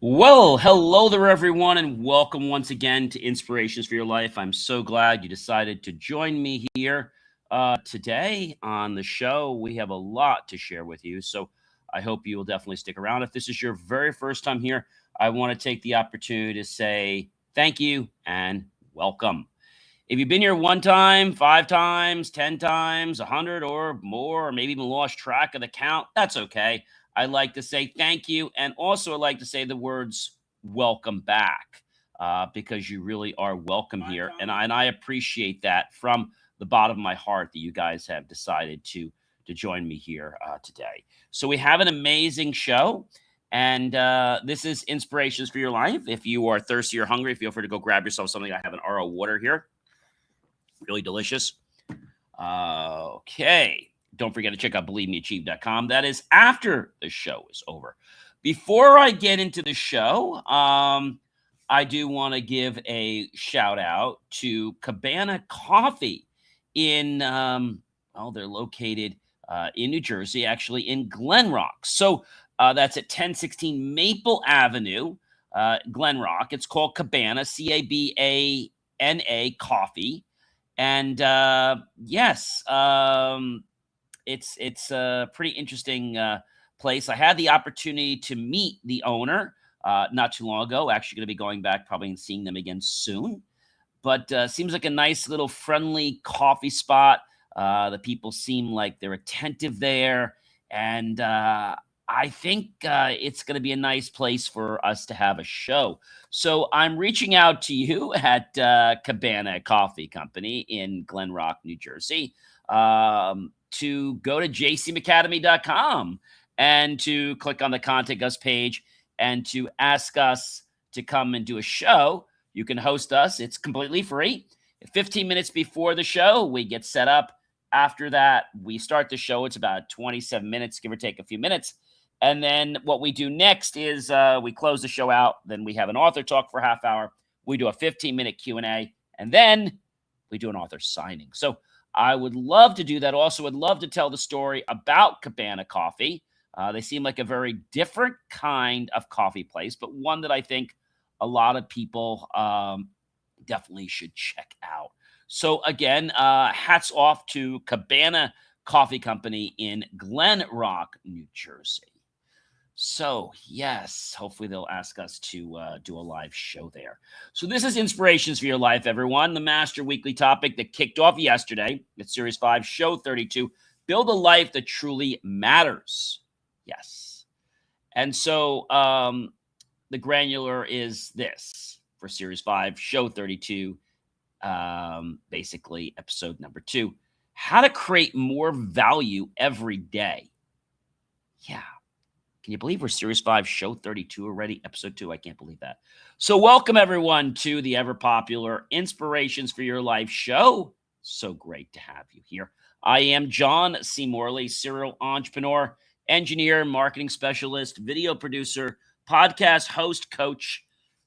Well, hello there, everyone, and welcome once again to Inspirations for Your Life. I'm so glad you decided to join me here today on the show. We have a lot to share with you, so I hope you will definitely stick around. If this is your very first time here, I want to take the opportunity to say thank you and welcome. If you've been here one time, 5 times, 10 times, 100 or more, or maybe even lost track of the count, that's okay. I like to say thank you. And also, I like to say the words welcome back because you really are welcome here. And I appreciate that from the bottom of my heart that you guys have decided to join me here today. So, we have an amazing show. And this is Inspirations for Your Life. If you are thirsty or hungry, feel free to go grab yourself something. I have an RO water here, really delicious. Okay. Don't forget to check out believemeachieve.com. That is after the show is over. Before I get into the show, I do want to give a shout out to Cabana Coffee in, they're located in New Jersey, actually in Glen Rock. So that's at 1016 Maple Avenue, Glen Rock. It's called Cabana, Cabana Coffee. And yes, it's a pretty interesting place. I had the opportunity to meet the owner not too long ago. Actually, going to be going back probably and seeing them again soon. But seems like a nice little friendly coffee spot. The people seem like they're attentive there, and I think it's going to be a nice place for us to have a show. So I'm reaching out to you at Cabana Coffee Company in Glen Rock, New Jersey, to go to jcmacademy.com and to click on the Contact Us page and to ask us to come and do a show. You can host us. It's completely free. 15 minutes before the show, we get set up. After that, we start the show. It's about 27 minutes, give or take a few minutes. And then what we do next is we close the show out. Then we have an author talk for a half hour. We do a 15-minute Q&A. And then we do an author signing. So I would love to do that. Also, would love to tell the story about Cabana Coffee. They seem like a very different kind of coffee place, but one that I think a lot of people definitely should check out. So again, hats off to Cabana Coffee Company in Glen Rock, New Jersey. So yes, hopefully they'll ask us to do a live show there. So this is Inspirations for Your Life, everyone. The Master Weekly topic that kicked off yesterday. It's Series 5, Show 32. Build a life that truly matters. Yes. And so the granular is this for Series 5, Show 32, basically episode number 2. How to create more value every day. Yeah. Can you believe we're Series 5, Show 32 already? Episode 2. I can't believe that. So welcome, everyone, to the ever-popular Inspirations for Your Life show. So great to have you here. I am John C. Morley, serial entrepreneur, engineer, marketing specialist, video producer, podcast host, coach,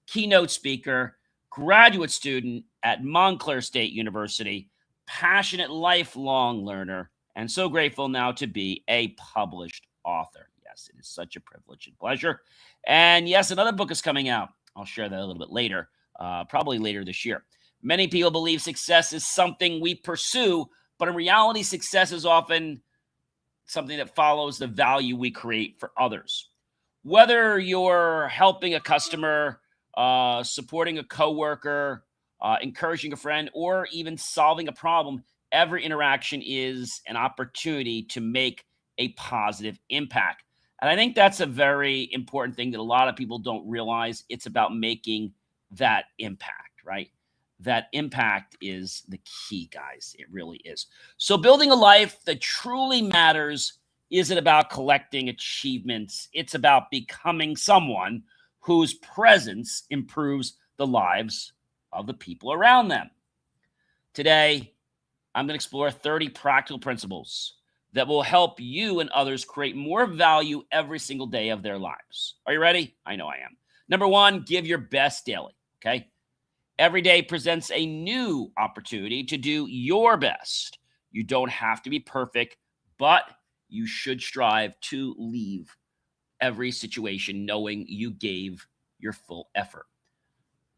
keynote speaker, graduate student at Montclair State University, passionate lifelong learner, and so grateful now to be a published author. Yes, it is such a privilege and pleasure. And yes, another book is coming out. I'll share that a little bit later, probably later this year. Many people believe success is something we pursue, but in reality, success is often something that follows the value we create for others. Whether you're helping a customer, supporting a coworker, encouraging a friend, or even solving a problem, every interaction is an opportunity to make a positive impact. And I think that's a very important thing that a lot of people don't realize. It's about making that impact, right? That impact is the key, guys. It really is. So building a life that truly matters isn't about collecting achievements. It's about becoming someone whose presence improves the lives of the people around them. Today, I'm going to explore 30 practical principles that will help you and others create more value every single day of their lives. Are you ready? I know I am. Number 1, give your best daily, okay? Every day presents a new opportunity to do your best. You don't have to be perfect, but you should strive to leave every situation knowing you gave your full effort.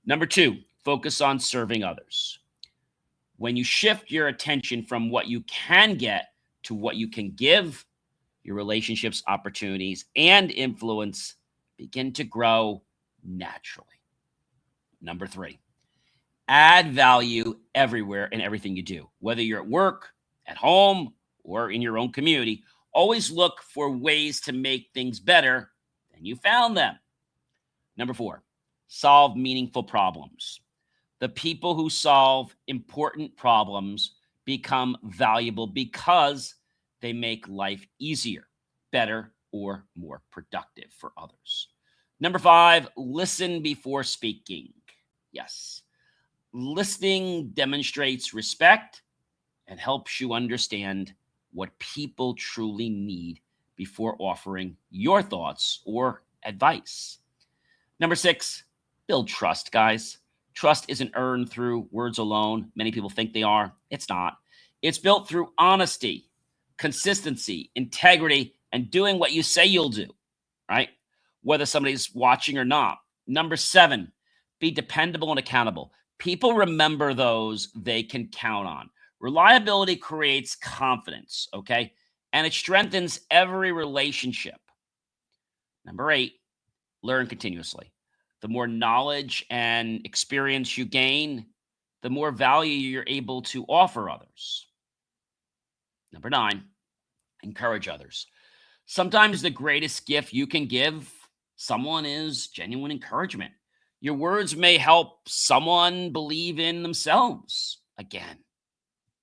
Number 2, focus on serving others. When you shift your attention from what you can get to what you can give, your relationships, opportunities, and influence begin to grow naturally. Number 3, add value everywhere in everything you do, whether you're at work, at home, or in your own community. Always look for ways to make things better than you found them. Number 4, solve meaningful problems. The people who solve important problems become valuable because they make life easier, better, or more productive for others. Number 5, listen before speaking. Yes, listening demonstrates respect and helps you understand what people truly need before offering your thoughts or advice. Number 6, build trust, guys. Trust isn't earned through words alone. Many people think they are. It's not. It's built through honesty, consistency, integrity, and doing what you say you'll do, right? Whether somebody's watching or not. Number 7, be dependable and accountable. People remember those they can count on. Reliability creates confidence, okay? And it strengthens every relationship. Number 8, learn continuously. The more knowledge and experience you gain, the more value you're able to offer others. Number 9, encourage others. Sometimes the greatest gift you can give someone is genuine encouragement. Your words may help someone believe in themselves again,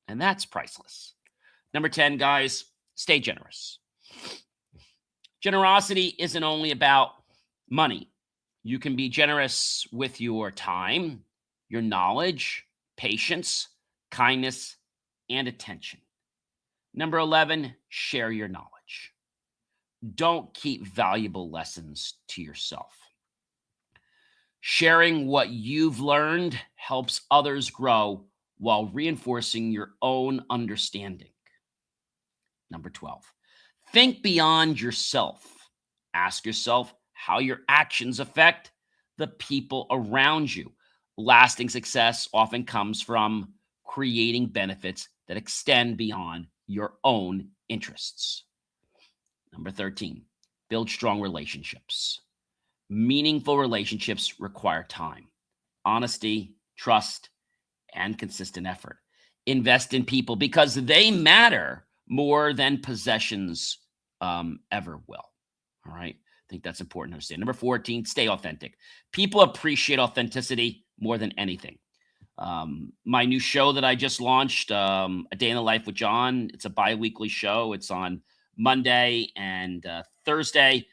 and that's priceless. Number 10, guys, stay generous. Generosity isn't only about money. You can be generous with your time, your knowledge, patience, kindness, and attention. Number 11, share your knowledge. Don't keep valuable lessons to yourself. Sharing what you've learned helps others grow while reinforcing your own understanding. Number 12, think beyond yourself. Ask yourself how your actions affect the people around you. Lasting success often comes from creating benefits that extend beyond your own interests. Number 13, build strong relationships. Meaningful relationships require time, honesty, trust, and consistent effort. Invest in people because they matter more than possessions ever will. All right. I think that's important to understand. Number 14, stay authentic. People appreciate authenticity more than anything. My new show that I just launched, A Day in the Life with John, it's a bi-weekly show. It's on Monday and Thursday,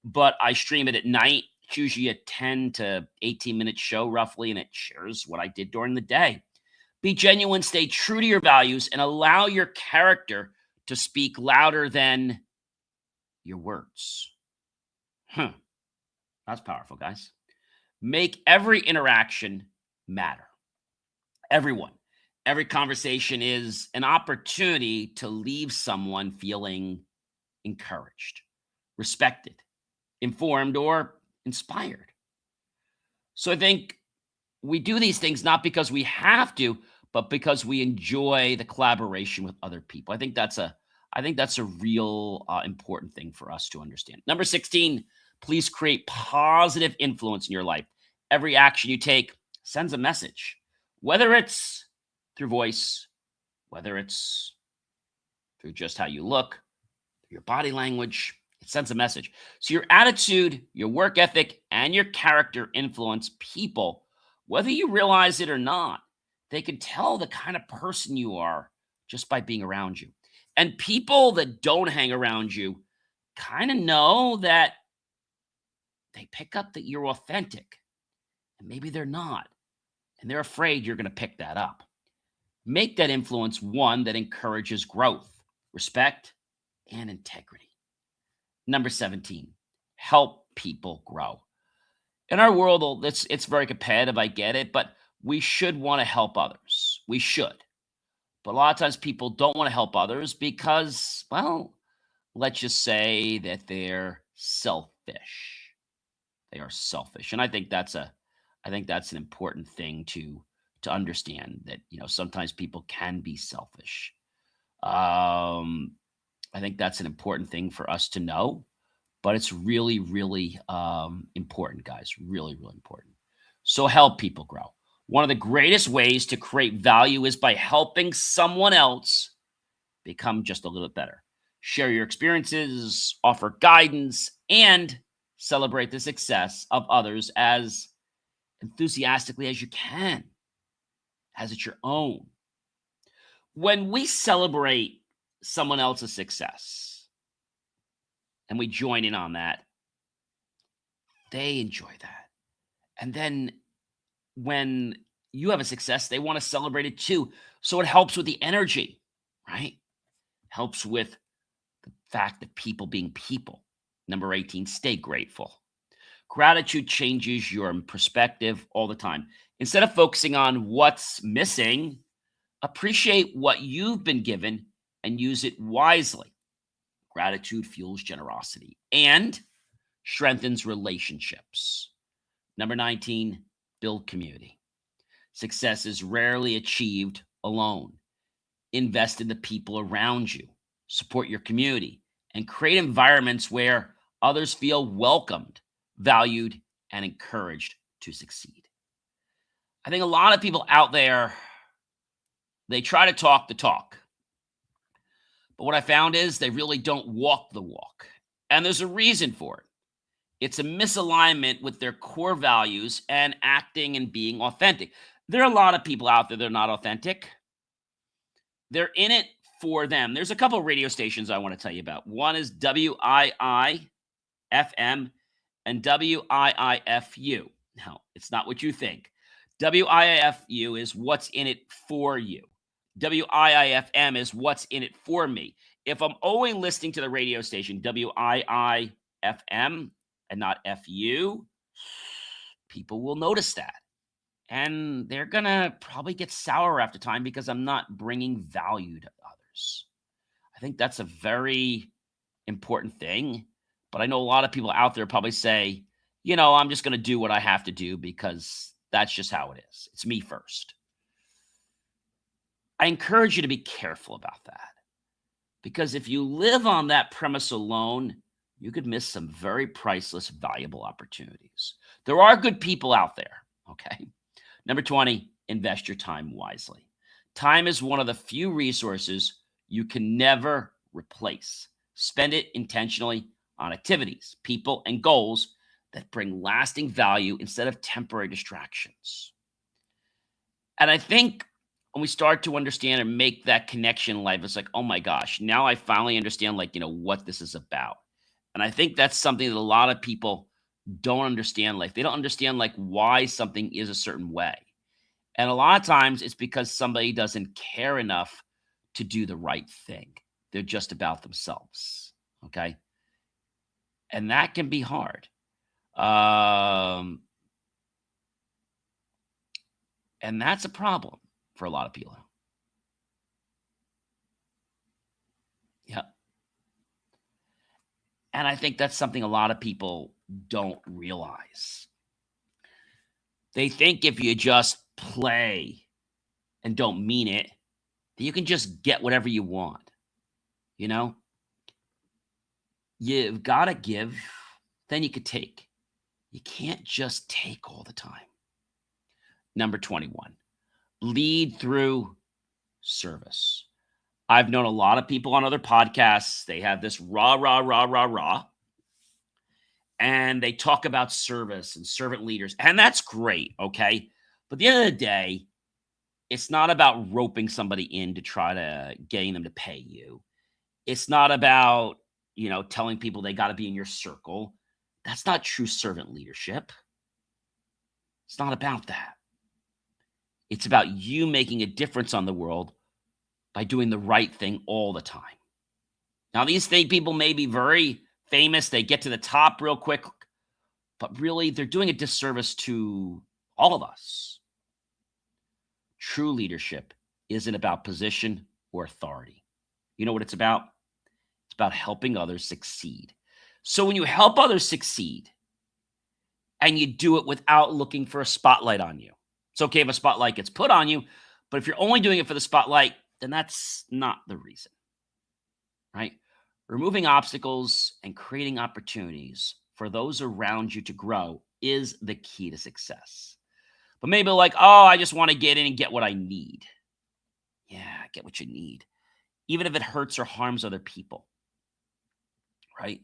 but I stream it at night. It's usually a 10 to 18-minute show roughly, and it shares what I did during the day. Be genuine, stay true to your values, and allow your character to speak louder than your words. That's powerful, guys. Make every interaction matter. Everyone. Every conversation is an opportunity to leave someone feeling encouraged, respected, informed, or inspired. So I think we do these things not because we have to, but because we enjoy the collaboration with other people. I think that's a real important thing for us to understand. Number 16, please create positive influence in your life. Every action you take sends a message, whether it's through voice, whether it's through just how you look, your body language, it sends a message. So your attitude, your work ethic, and your character influence people, whether you realize it or not. They can tell the kind of person you are just by being around you. And people that don't hang around you kind of know that they pick up that you're authentic, and maybe they're not, and they're afraid you're going to pick that up. Make that influence one that encourages growth, respect, and integrity. Number 17, help people grow. In our world, it's very competitive, I get it, but we should want to help others. We should. But a lot of times people don't want to help others because, well, let's just say that they're selfish. They are selfish. And I think that's an important thing to understand that, sometimes people can be selfish. Um, I think that's an important thing for us to know, but it's really, really important, guys. Really, really important. So help people grow. One of the greatest ways to create value is by helping someone else become just a little bit better. Share your experiences, offer guidance, and celebrate the success of others as enthusiastically as you can, as it's your own. When we celebrate someone else's success and we join in on that, they enjoy that. And then when you have a success, they want to celebrate it too. So it helps with the energy, right? Helps with the fact that people being people. Number 18, stay grateful. Gratitude changes your perspective all the time. Instead of focusing on what's missing, appreciate what you've been given and use it wisely. Gratitude fuels generosity and strengthens relationships. Number 19, build community. Success is rarely achieved alone. Invest in the people around you, support your community, and create environments where others feel welcomed, valued, and encouraged to succeed. I think a lot of people out there, they try to talk the talk. But what I found is they really don't walk the walk. And there's a reason for it. It's a misalignment with their core values and acting and being authentic. There are a lot of people out there that are not authentic. They're in it for them. There's a couple of radio stations I want to tell you about. One is WIIFM and WIIFU. No, it's not what you think. WIIFU is what's in it for you. WIIFM is what's in it for me. If I'm only listening to the radio station WIIFM and not FU, people will notice that. And they're going to probably get sour after time because I'm not bringing value to others. I think that's a very important thing. But I know a lot of people out there probably say, I'm just going to do what I have to do because that's just how it is. It's me first. I encourage you to be careful about that. Because if you live on that premise alone, you could miss some very priceless, valuable opportunities. There are good people out there, okay? Number 20, invest your time wisely. Time is one of the few resources you can never replace. Spend it intentionally on activities, people, and goals that bring lasting value instead of temporary distractions. And I think when we start to understand and make that connection in life, it's like, oh my gosh, now I finally understand, what this is about. And I think that's something that a lot of people don't understand. They don't understand, why something is a certain way. And a lot of times it's because somebody doesn't care enough to do the right thing. They're just about themselves. Okay. And that can be hard. And that's a problem for a lot of people. Yeah. And I think that's something a lot of people don't realize. They think if you just play and don't mean it, that you can just get whatever you want. You've got to give, then you could take. You can't just take all the time. Number 21, lead through service. I've known a lot of people on other podcasts. They have this rah, rah, rah, rah, rah. And they talk about service and servant leaders. And that's great, okay? But at the end of the day, it's not about roping somebody in to try to getting them to pay you. It's not about, telling people they got to be in your circle. That's not true servant leadership. It's not about that. It's about you making a difference on the world by doing the right thing all the time. Now, these people may be very famous. They get to the top real quick, but really they're doing a disservice to all of us. True leadership isn't about position or authority. You know what it's about? It's about helping others succeed. So when you help others succeed, and you do it without looking for a spotlight on you. It's okay if a spotlight gets put on you, but if you're only doing it for the spotlight, then that's not the reason, right? Removing obstacles and creating opportunities for those around you to grow is the key to success. But maybe like, oh, I just want to get in and get what I need. Yeah, get what you need, even if it hurts or harms other people, right?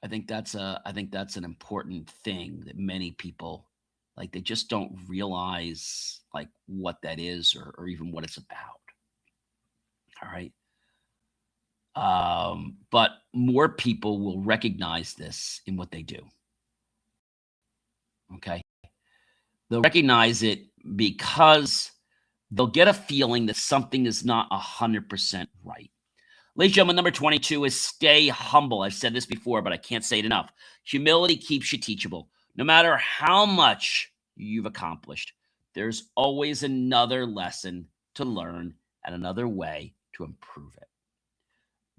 I think that's an important thing that many people like they just don't realize like what that is or even what it's about. All right. But more people will recognize this in what they do. Okay. They'll recognize it because they'll get a feeling that something is not 100% right. Ladies and gentlemen, number 22 is stay humble. I've said this before, but I can't say it enough. Humility keeps you teachable. No matter how much you've accomplished, there's always another lesson to learn and another way to improve it.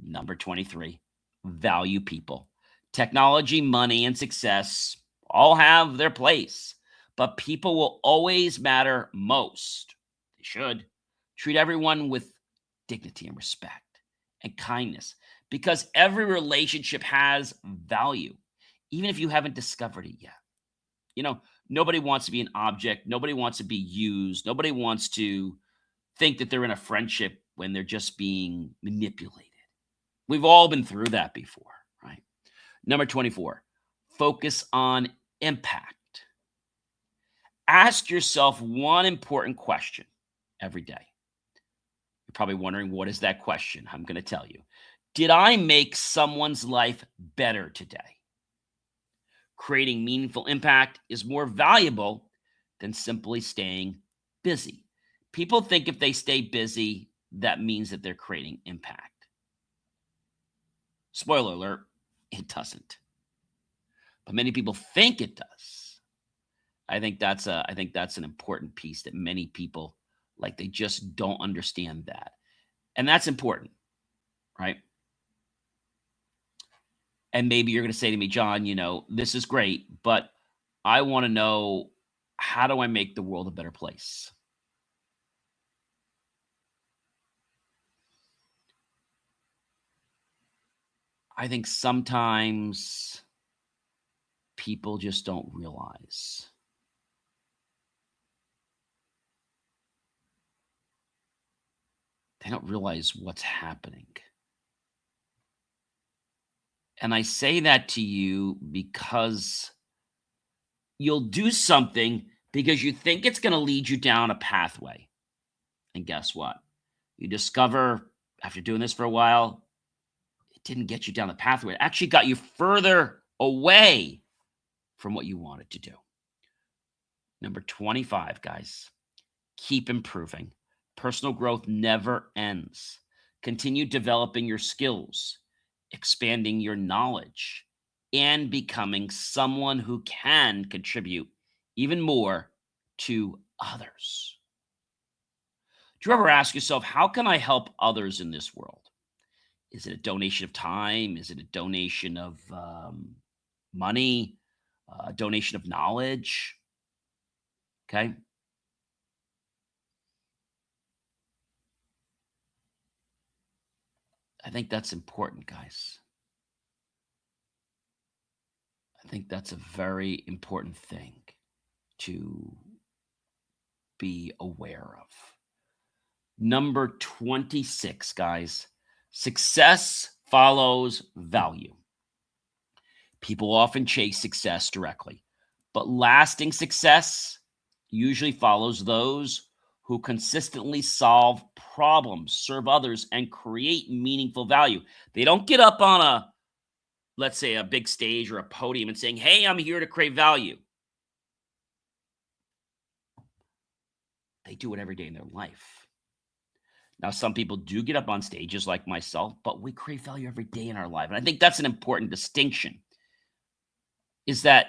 Number 23, value people. Technology, money, and success all have their place, but people will always matter most. They should. Treat everyone with dignity and respect and kindness because every relationship has value, even if you haven't discovered it yet. You know, nobody wants to be an object, nobody wants to be used, nobody wants to think that they're in a friendship when they're just being manipulated. We've all been through that before, right? Number 24, focus on impact. Ask yourself one important question every day. You're probably wondering, what is that question? I'm going to tell you. Did I make someone's life better today? Creating meaningful impact is more valuable than simply staying busy. People think if they stay busy, that means that they're creating impact. Spoiler alert, it doesn't. But many people think it does. I think that's an important piece that many people like they just don't understand that. And that's important, right? And maybe you're going to say to me, John, this is great, but I want to know, how do I make the world a better place? I think sometimes people just don't realize. They don't realize what's happening. And I say that to you because you'll do something because you think it's going to lead you down a pathway. And guess what? You discover after doing this for a while, it didn't get you down the pathway. It actually got you further away from what you wanted to do. Number 25, guys, keep improving. Personal growth never ends. Continue developing your skills, expanding your knowledge, and becoming someone who can contribute even more to others. Do you ever ask yourself, how can I help others in this world? Is it a donation of time? Is it a donation of money? A donation of knowledge? Okay. I think that's important, guys. I think that's a very important thing to be aware of. Number 26, guys, success follows value. People often chase success directly, but lasting success usually follows those who consistently solve problems, serve others, and create meaningful value. They don't get up on let's say, a big stage or a podium and saying, hey, I'm here to create value. They do it every day in their life. Now, some people do get up on stages like myself, but we create value every day in our life. And I think that's an important distinction, is that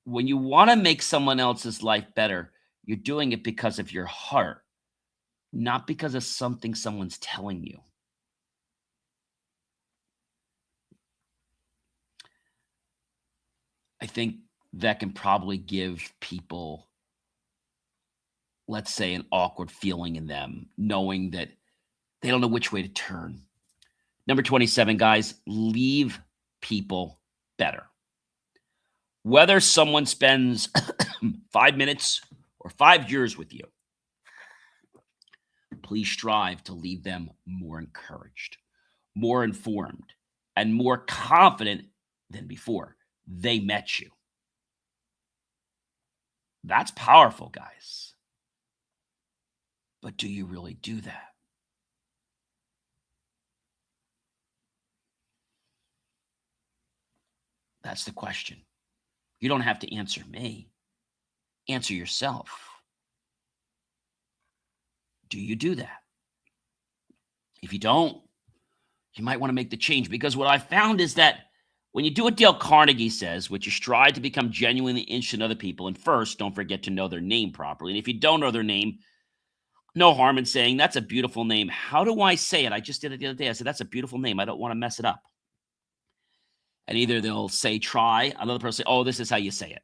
when you want to make someone else's life better, you're doing it because of your heart, not because of something someone's telling you. I think that can probably give people, let's say, an awkward feeling in them, knowing that they don't know which way to turn. Number 27, guys, leave people better. Whether someone spends 5 minutes or 5 years with you, please strive to leave them more encouraged, more informed, and more confident than before they met you. That's powerful, guys. But do you really do that? That's the question. You don't have to answer me. Answer yourself. Do you do that? If you don't, you might want to make the change, because what I found is that when you do what Dale Carnegie says, which is strive to become genuinely interested in other people, and first, don't forget to know their name properly. And if you don't know their name, no harm in saying, that's a beautiful name. How do I say it? I just did it the other day. I said, that's a beautiful name. I don't want to mess it up. And either they'll say, try, another person say, oh, this is how you say it.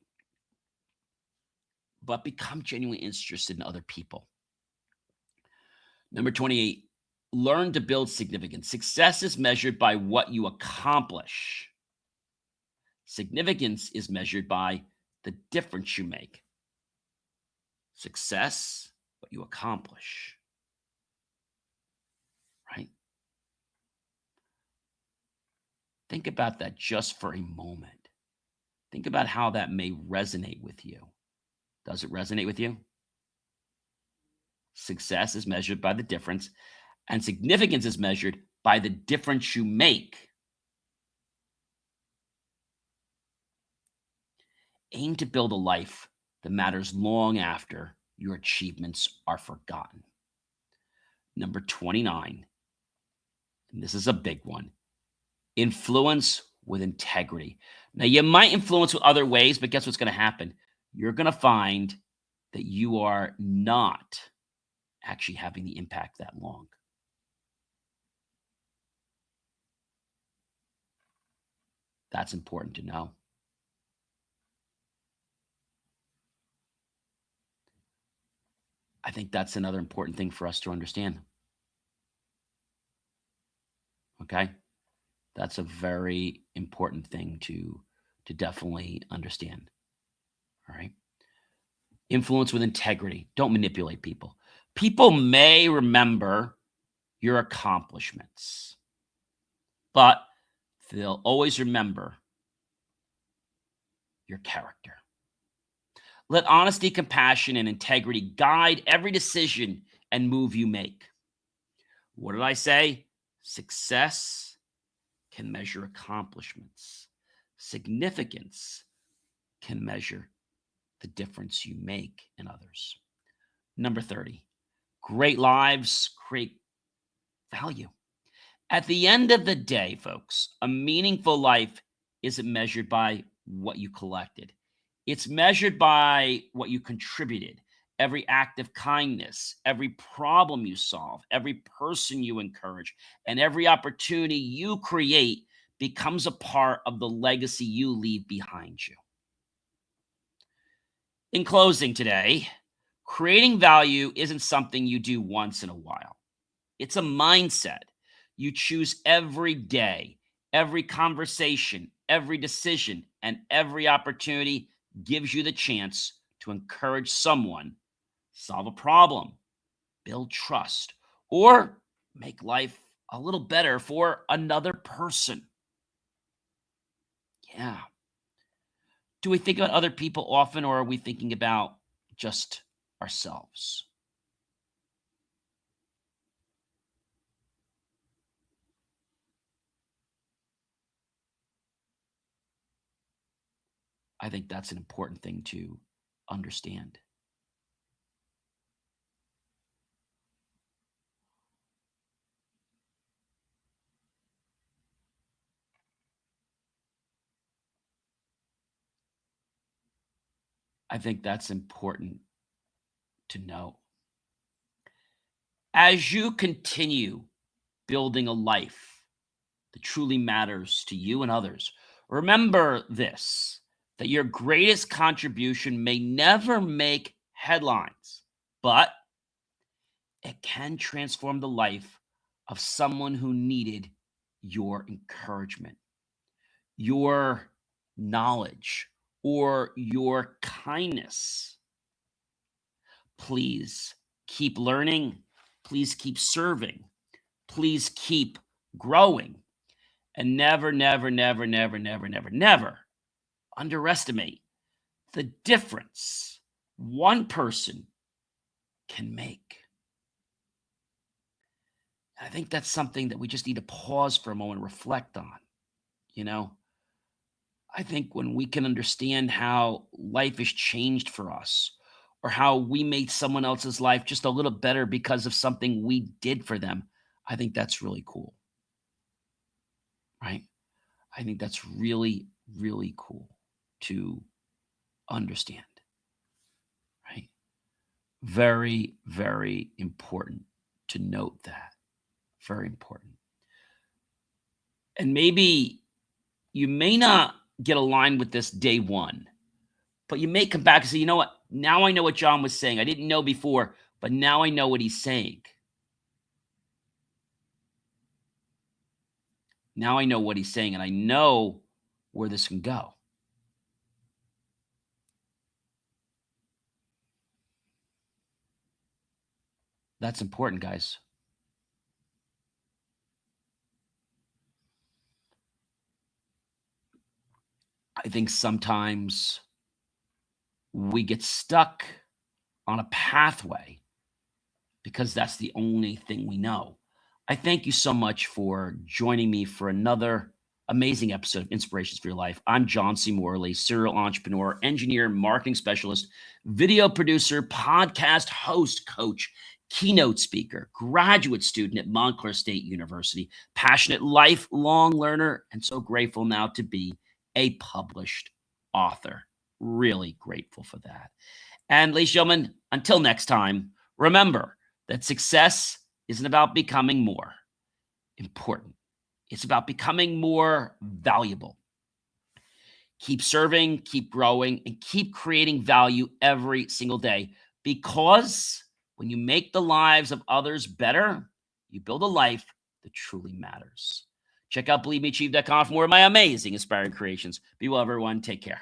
But become genuinely interested in other people. Number 28, learn to build significance. Success is measured by what you accomplish. Significance is measured by the difference you make. Success, what you accomplish. Right? Think about that just for a moment. Think about how that may resonate with you. Does it resonate with you? Success is measured by the difference, and significance is measured by the difference you make. Aim to build a life that matters long after your achievements are forgotten. Number 29, and this is a big one, influence with integrity. Now, you might influence with other ways, but guess what's going to happen? You're going to find that you are not actually having the impact that long. That's important to know. I think that's another important thing for us to understand. Okay? That's a very important thing to definitely understand. All right? Influence with integrity. Don't manipulate people. People may remember your accomplishments, but they'll always remember your character. Let honesty, compassion, and integrity guide every decision and move you make. What did I say? Success can measure accomplishments. Significance can measure the difference you make in others. Number 30, great lives create value. At the end of the day, folks, a meaningful life isn't measured by what you collected. It's measured by what you contributed. Every act of kindness, every problem you solve, every person you encourage, and every opportunity you create becomes a part of the legacy you leave behind you. In closing today, creating value isn't something you do once in a while. It's a mindset you choose every day. Every conversation, every decision, and every opportunity gives you the chance to encourage someone, solve a problem, build trust, or make life a little better for another person. Yeah. Do we think about other people often, or are we thinking about just ourselves? I think that's an important thing to understand. I think that's important to know. As you continue building a life that truly matters to you and others, remember this: that your greatest contribution may never make headlines, but it can transform the life of someone who needed your encouragement, your knowledge, or your kindness. Please keep learning. Please keep serving. Please keep growing. And never, never, never, never, never, never, never underestimate the difference one person can make. I think that's something that we just need to pause for a moment and reflect on. You know, I think when we can understand how life has changed for us, or how we made someone else's life just a little better because of something we did for them, I think that's really cool, right? I think that's really, really cool to understand, right? Very, very important to note that. Very important. And maybe you may not get aligned with this day one, but you may come back and say, you know what? Now I know what John was saying. I didn't know before, but now I know what he's saying. Now I know what he's saying, and I know where this can go. That's important, guys. I think sometimes we get stuck on a pathway because that's the only thing we know. I thank you so much for joining me for another amazing episode of Inspirations for Your Life. I'm John C. Morley, serial entrepreneur, engineer, marketing specialist, video producer, podcast host, coach, keynote speaker, graduate student at Montclair State University, passionate lifelong learner, and so grateful now to be a published author. Really grateful for that. And ladies and gentlemen, until next time, remember that success isn't about becoming more important. It's about becoming more valuable. Keep serving, keep growing, and keep creating value every single day, because when you make the lives of others better, you build a life that truly matters. Check out BelieveMeAchieve.com for more of my amazing, inspiring creations. Be well, everyone. Take care.